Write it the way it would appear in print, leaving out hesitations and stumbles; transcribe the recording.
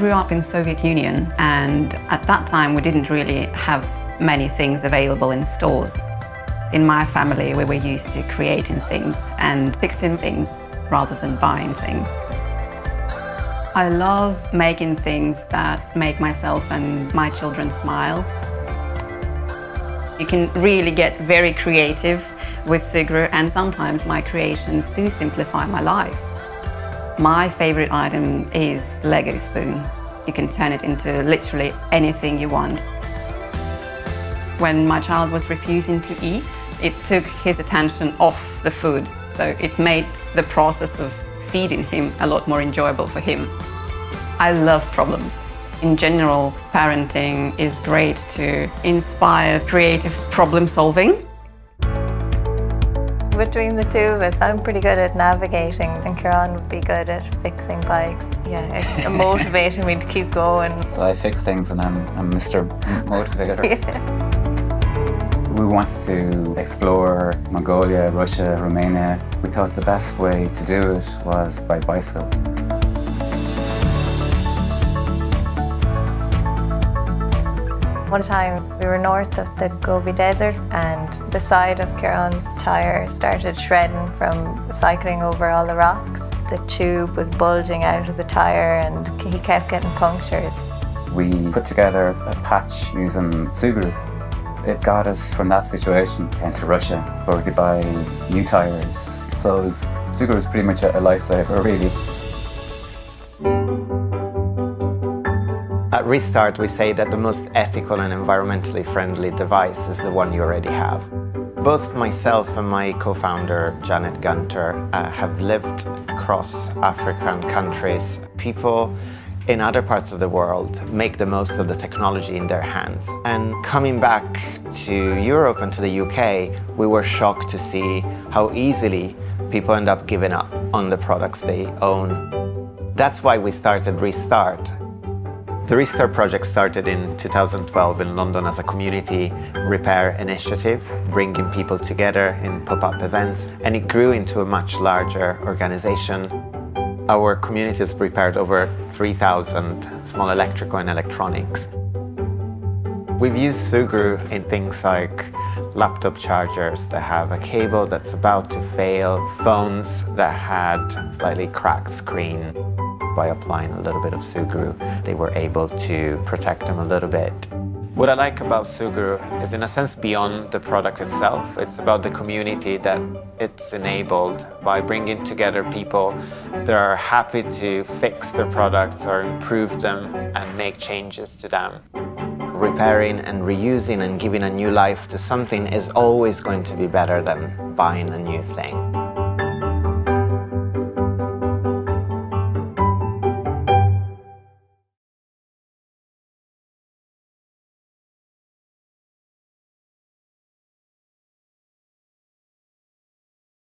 grew up in Soviet Union, and at that time we didn't really have many things available in stores. In my family we were used to creating things and fixing things rather than buying things. I love making things that make myself and my children smile. You can really get very creative with Sugru, and sometimes my creations do simplify my life. My favorite item is the Lego spoon. You can turn it into literally anything you want. When my child was refusing to eat, it took his attention off the food, so it made the process of feeding him a lot more enjoyable for him. I love problems. In general, parenting is great to inspire creative problem solving. Between the two of us, I'm pretty good at navigating and Kieran would be good at fixing bikes. Yeah, motivating me to keep going. So I fix things and I'm Mr. Motivator. Yeah. We wanted to explore Mongolia, Russia, Romania. We thought the best way to do it was by bicycle. One time we were north of the Gobi Desert and the side of Kieran's tyre started shredding from cycling over all the rocks. The tube was bulging out of the tyre and he kept getting punctures. We put together a patch using Sugru. It got us from that situation into Russia where we could buy new tyres. So Sugru was pretty much a lifesaver, really. At Restart, we say that the most ethical and environmentally friendly device is the one you already have. Both myself and my co-founder, Janet Gunter, have lived across African countries. People in other parts of the world make the most of the technology in their hands. And coming back to Europe and to the UK, we were shocked to see how easily people end up giving up on the products they own. That's why we started Restart. The Restart project started in 2012 in London as a community repair initiative, bringing people together in pop-up events, and it grew into a much larger organization. Our community has repaired over 3,000 small electrical and electronics. We've used Sugru in things like laptop chargers that have a cable that's about to fail, phones that had slightly cracked screen. By applying a little bit of Sugru, they were able to protect them a little bit. What I like about Sugru is, in a sense, beyond the product itself. It's about the community that it's enabled by bringing together people that are happy to fix their products or improve them and make changes to them. Repairing and reusing and giving a new life to something is always going to be better than buying a new thing.